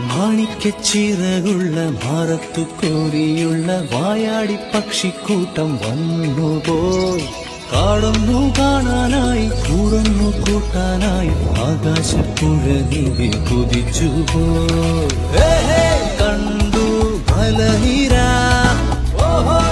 മാണിക്കച്ചിറകുള്ള മാറത്തു കോരിയുള്ള വായാടി പക്ഷിക്കൂട്ടം വന്നുപോയി. കാടൊന്നു കാണാനായി കൂടൊന്നു കൂട്ടാനായി ആകാശപ്പുഴനിൽ കുതിച്ചുപോയി. കണ്ടു മലനിര ഓഹോ